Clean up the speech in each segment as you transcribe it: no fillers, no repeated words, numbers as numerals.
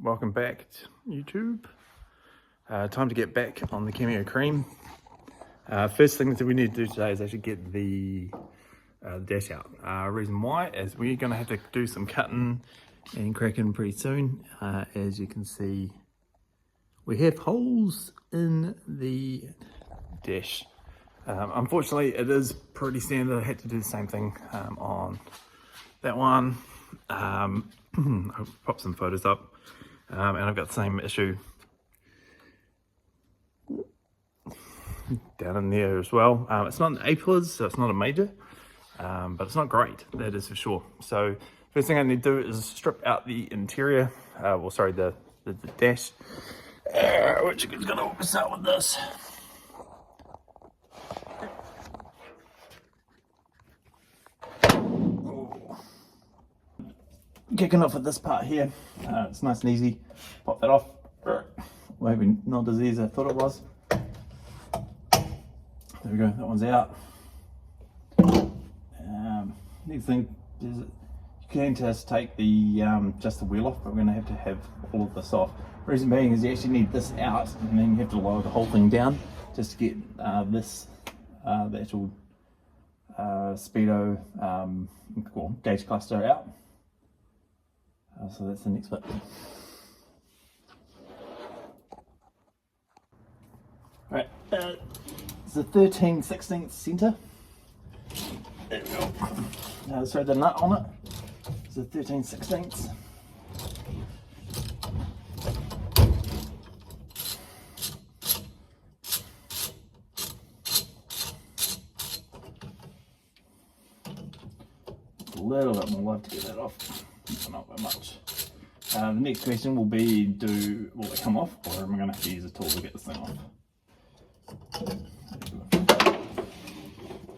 Welcome back to YouTube. Time to get back on the Cameo Crème. First thing that we need to do today is actually get the dash out. Reason why is we're going to have to do some cutting and cracking pretty soon. As you can see, we have holes in the dash. Unfortunately, it is pretty standard. I had to do the same thing on that one. I'll pop some photos up. And I've got the same issue down in there as well. It's not an A-plus, so it's not a major, but it's not great, that is for sure. So first thing I need to do is strip out the interior, the dash, which is going to start with this. Kicking off at this part here, it's nice and easy. Pop that off. Maybe not as easy as I thought it was. There we go, that one's out. Next thing is you can just take the just the wheel off, but we're going to have all of this off. Reason being is you actually need this out, and then you have to lower the whole thing down just to get the actual speedo gauge cluster out. So that's the next bit. Alright, it's a 13/16 centre. There we go. Now let's throw the nut on it. It's a 13/16. A little bit more love to get that off. Not that much. The next question will be, will it come off, or am I going to have to use a tool to get this thing off?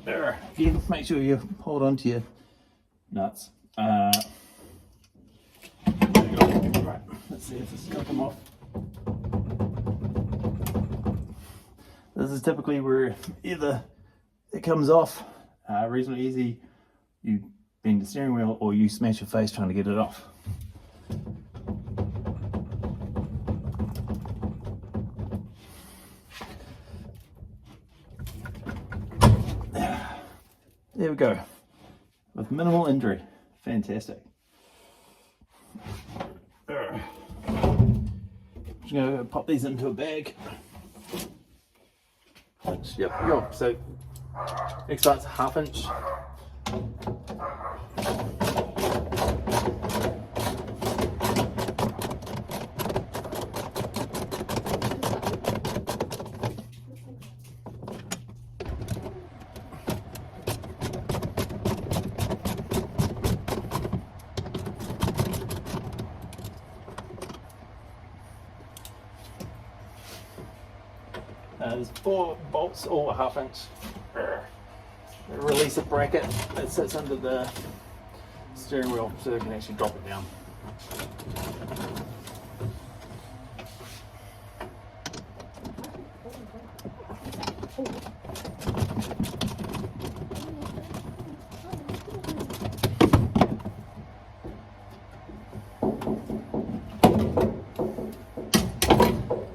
There. Again, make sure you hold on to your nuts. There you go. Right, let's see if this is going to come off. This is typically where either it comes off reasonably easy, you bend the steering wheel, or you smash your face trying to get it off. There we go, with minimal injury. Fantastic. I'm just going to pop these into a bag. Yep, go. So next part's 1/2 inch. There's 4 bolts, all 1/2 inch. Release a bracket that sits under the steering wheel so you can actually drop it down.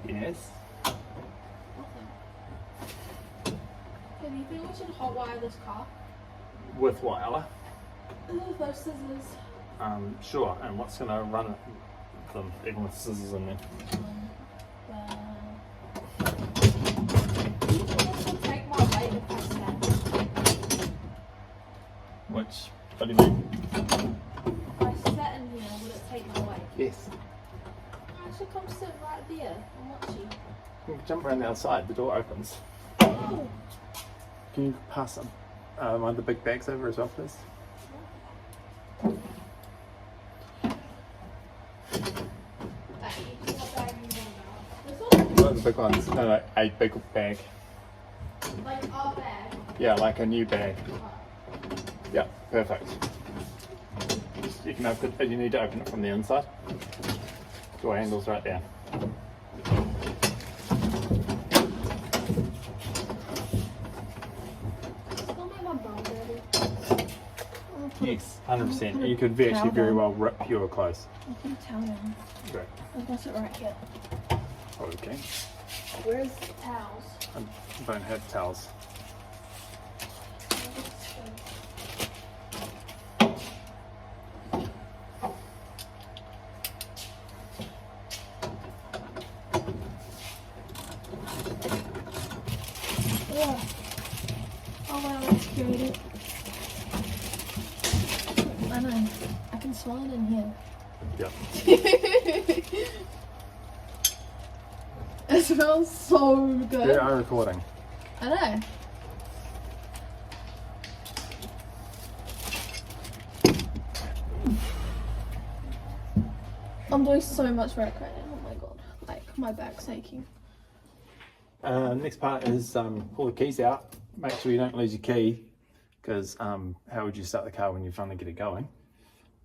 Yes. Do you think we should hot wire this car? With what, Ella? Those scissors. Sure. And what's going to run them, even with scissors in there? Take my weight if I stand. What do you mean? If I sat in here, would it take my weight? Yes. I should come sit right there and watch you. You can jump around the outside, the door opens. Oh. Can you pass one of the big bags over as well, please? One of the big ones. No, a big bag. Like our bag? Yeah, like a new bag. Oh. Yeah, perfect. You can open it, you need to open it from the inside. Door handle's right there. Still make my bum dirty. Yes, 100%. You could actually very well rip your clothes. I put a towel down. Great. I've got it right here. Okay. Where's the towels? I don't have towels. Yeah. Oh wow, that's good. I know. I can smell it in here. Yep. It smells so good. We are recording. I know. I'm doing so much work right now. Oh my god. Like, my back's aching. Next part is pull the keys out. Make sure you don't lose your key, because how would you start the car when you finally get it going?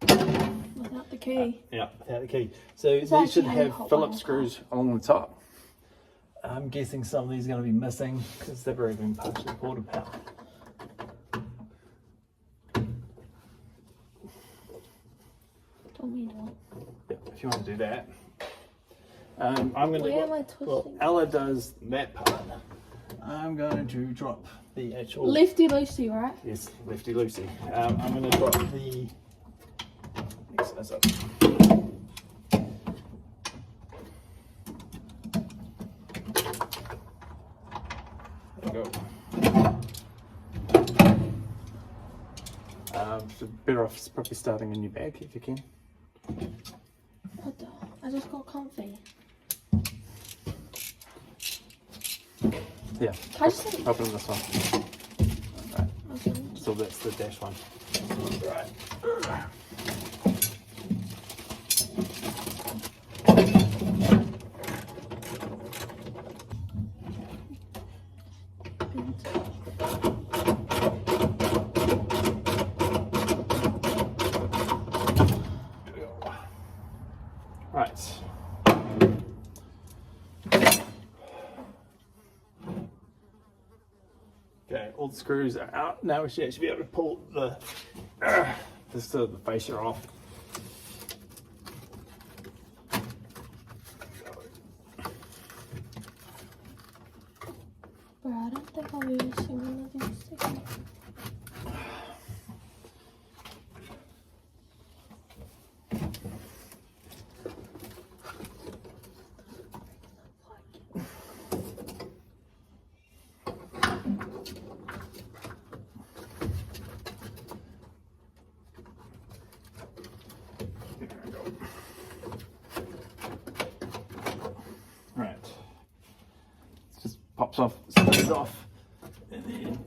Without the key. Yeah, without the key. So these actually should how you have hot Phillips wire screws along the top. I'm guessing some of these are going to be missing because they've already been partially pulled apart. Don't need one. Yeah, if you want to do that. I'm going to Where do am I well, twisting? Ella does that part. I'm going to drop the actual... Lefty loosey, right? Yes, lefty loosey. I'm going to drop the... Mix this up. There we go. So better off probably starting in your bag if you can. What the? I just got comfy. Yeah, Can I just open this one. Right. Okay. So that's the dash one. Right. Right. Okay, all the screws are out. Now we should actually be able to pull the the fascia off. Bro, I don't think I'll be using one of these things. Right. It just pops off, spins off, and then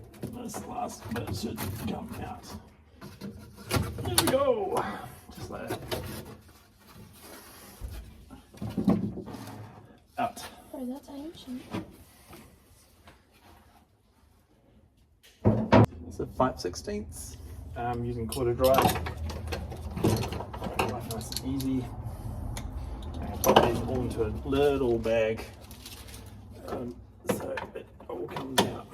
this last bit should come out. There we go. Just like that. Out. Bro, that's ancient. So 5/16. Using quarter drive. Nice and easy. And pop these all into a little bag, so it all comes out.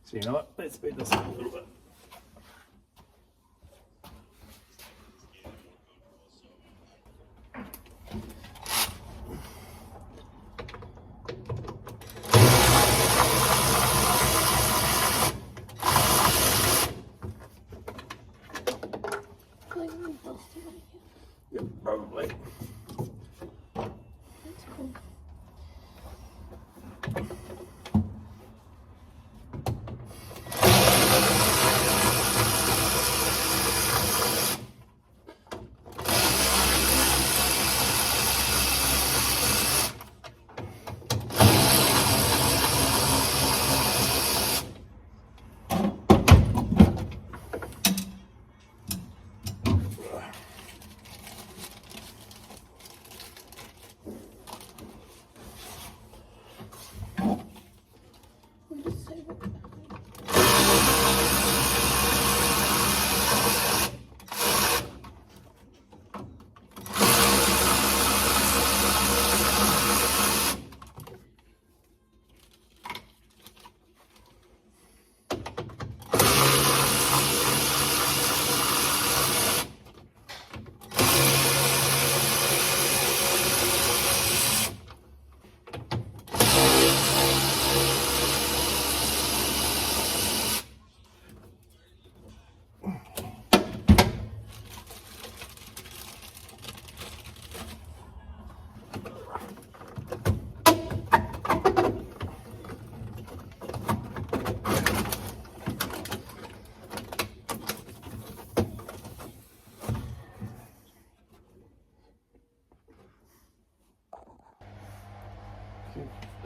So you know what? Let's speed this up a little bit. Like, really dusty right here. Yep, probably. That's cool.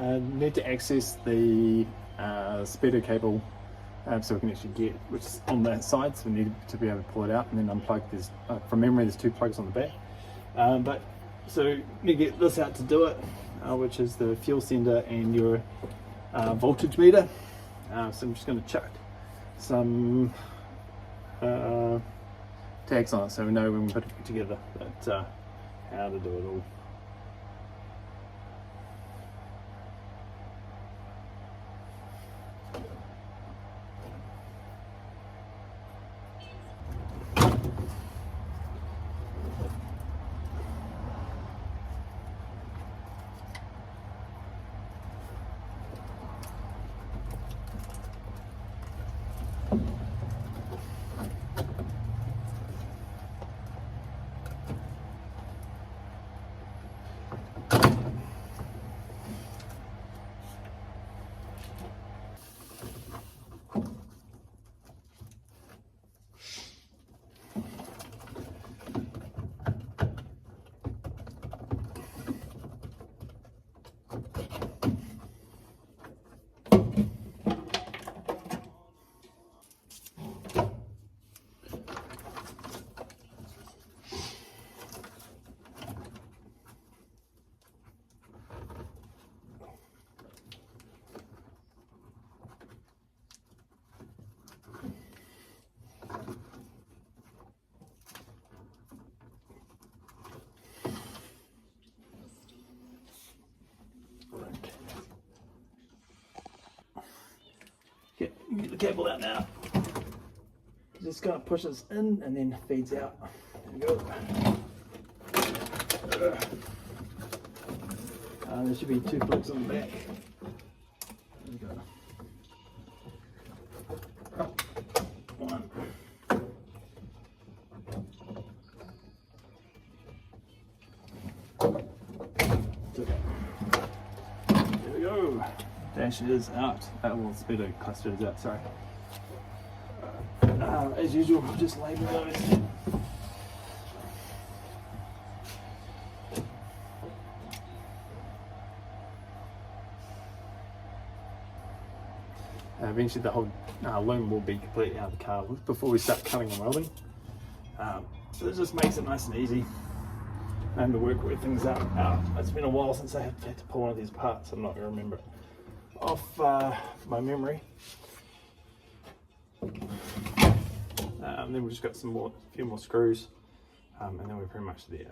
Need to access the speedo cable so we can actually get, which is on that side, so we need to be able to pull it out and then unplug. There's from memory there's 2 plugs on the back, but so you need to get this out to do it, which is the fuel sender and your voltage meter. So I'm just going to chuck some tags on it so we know when we put it together that how to do it all. Get the cable out now. Just kind of pushes in and then feeds out. There we go. There should be 2 plugs on the back. There we go. One. Okay. There we go. Dash is out. Well, speedo cluster is out, sorry. As usual, just label those. Eventually the whole loom will be completely out of the car before we start cutting and welding. So it just makes it nice and easy and to work with things out. It's been a while since I had to pull one of these apart, so I'm not going to remember it off my memory. Then we've just got a few more screws, and then we're pretty much there.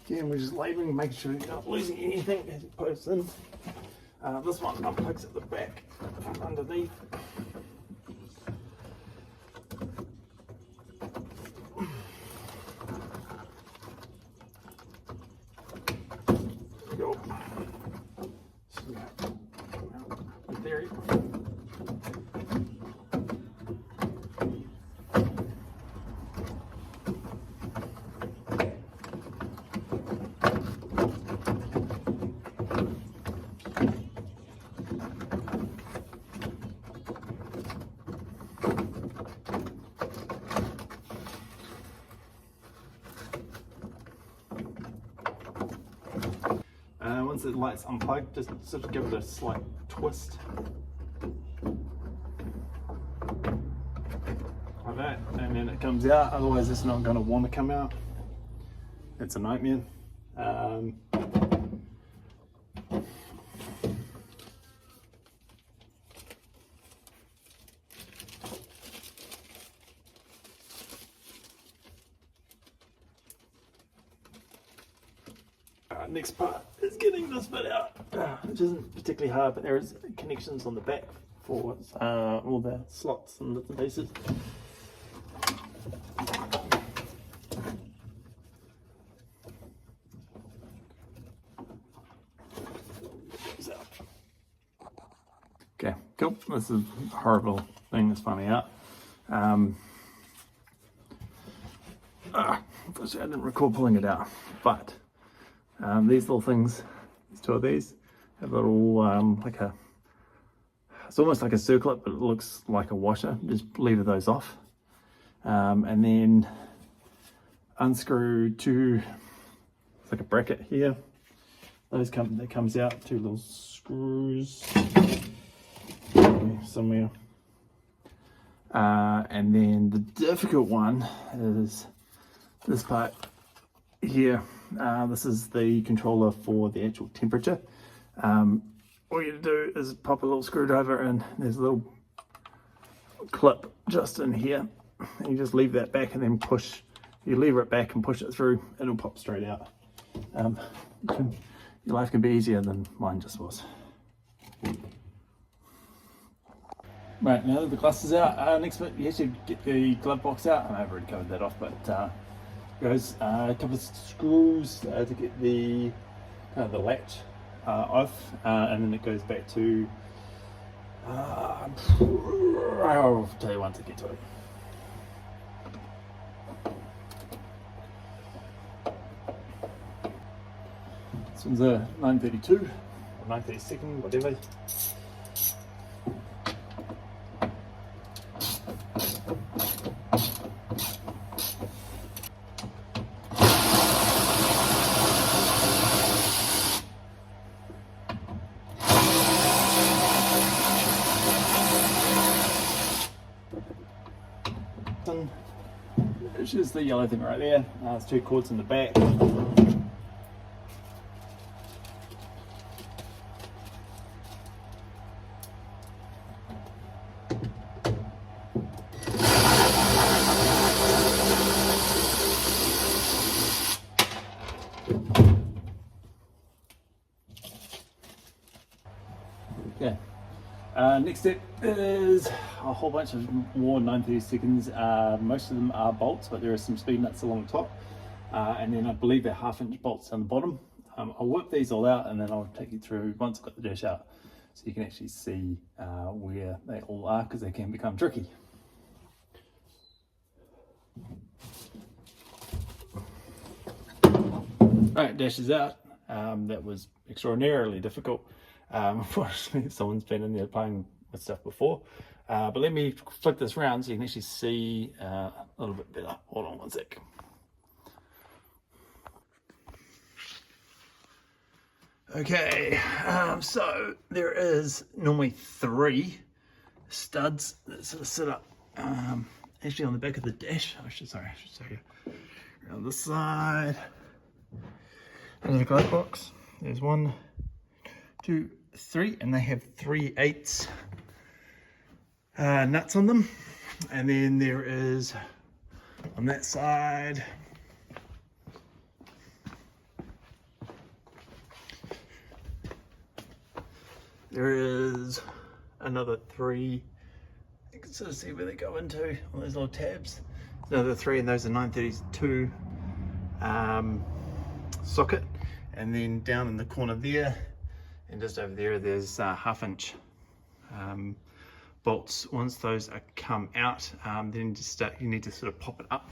Again, we're just labeling, making sure you're not losing anything as it posts in. This one unplugs at the back from underneath. There we go. In theory. Once the light's unplugged, just sort of give it a slight twist. Like that, and then it comes out, otherwise it's not going to want to come out. It's a nightmare. next part is getting this bit out, which isn't particularly hard, but there is connections on the back for all the slots and bits and pieces. Okay, cool. This is a horrible thing that's finding out. Unfortunately, I didn't recall pulling it out, but these little things, these two of these, have a little it's almost like a circlet, but it looks like a washer. Just lever those off, and then unscrew two. It's like a bracket here. That comes out, two little screws somewhere. And then the difficult one is this part here. This is the controller for the actual temperature. All you do is pop a little screwdriver in. There's a little clip just in here, and you just leave that back and then push. You lever it back and push it through, it'll pop straight out. Your life can be easier than mine just was. Right, now that the glass is out, next bit you actually get the glove box out, and I've already covered that off, but goes a couple of screws to get the latch off, and then it goes back to I'll tell you once I get to it. This one's a 932 or 932nd, whatever. Which is the yellow thing right there. There's two cords in the back. Okay. Next step is a whole bunch of more 932nds. Most of them are bolts, but there are some speed nuts along the top, and then I believe they're 1/2 inch bolts on the bottom. I'll whip these all out, and then I'll take you through once I've got the dash out, so you can actually see where they all are, because they can become tricky. Right, dash is out. That was extraordinarily difficult. Unfortunately, someone's been in there playing with stuff before. But let me flip this around so you can actually see a little bit better. Hold on one sec. Okay, so there is normally 3 studs that sort of sit up actually on the back of the dash. I should show you. On this side, and the glove box. There's 1, 2, 3, and they have 3/8 nuts on them. And then there is on that side there is another 3. You can sort of see where they go into on those little tabs. Another 3, and those are 932 socket. And then down in the corner there, and just over there, there's 1/2 inch bolts. Once those are come out, then you need to sort of pop it up.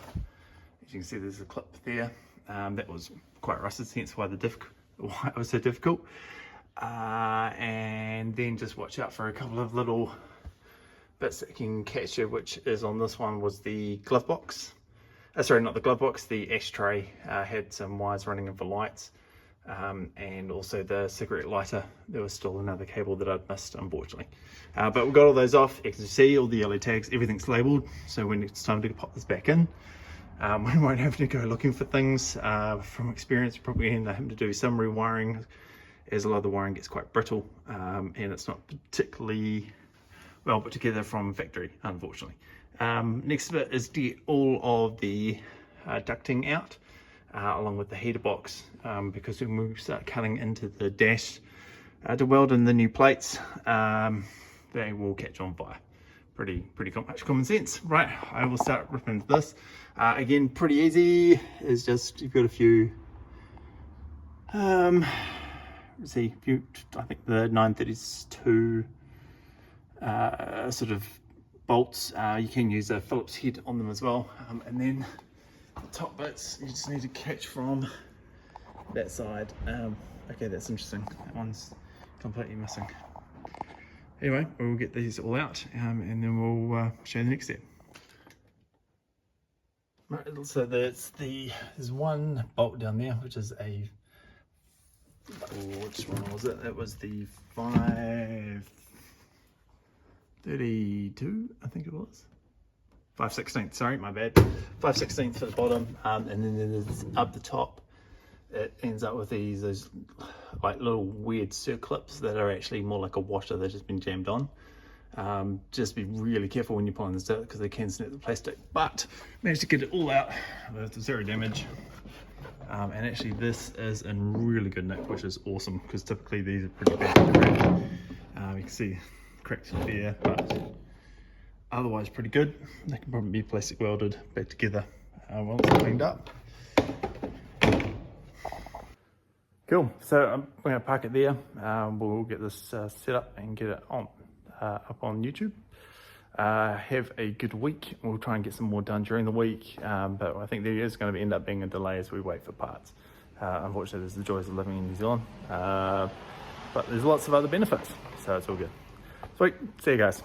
As you can see, there's a clip there. That was quite rusted, hence why why it was so difficult. And then just watch out for a couple of little bits that can catch you, which is on this one was the glove box. Sorry, not the glove box, the ashtray had some wires running in for lights. And also the cigarette lighter. There was still another cable that I'd missed, unfortunately. But we got all those off. You can see all the yellow tags, everything's labelled. So when it's time to pop this back in, we won't have to go looking for things. From experience, probably end up having to do some rewiring, as a lot of the wiring gets quite brittle, and it's not particularly well put together from factory, unfortunately. Next bit is to get all of the ducting out. along with the heater box, because when we start cutting into the dash to weld in the new plates, they will catch on fire. Pretty much common sense. Right, I will start ripping into this. Again, pretty easy. It's just, you've got a few, I think the 932 sort of bolts. You can use a Phillips head on them as well. And then the top bits, you just need to catch from that side. Okay, that's interesting. That one's completely missing. Anyway, we'll get these all out, and then we'll show you the next step. Right, so there's one bolt down there, which is a, which one was it? It was the 532, I think it was. 5/16, sorry, my bad. 5/16 for the bottom, and then there's up the top. It ends up with those like little weird circlips that are actually more like a washer that's just been jammed on. Just be really careful when you're pulling this out because they can snap the plastic, but managed to get it all out with zero damage. And actually this is in really good nick, which is awesome because typically these are pretty bad to crack. You can see cracked there, but otherwise pretty good. They can probably be plastic welded back together once it's cleaned up. Cool, so I'm going to park it there. We'll get this set up and get it on up on YouTube. Have a good week. We'll try and get some more done during the week, but I think there is going to end up being a delay as we wait for parts. Unfortunately, there's the joys of living in New Zealand, but there's lots of other benefits, so it's all good. Sweet, see you guys.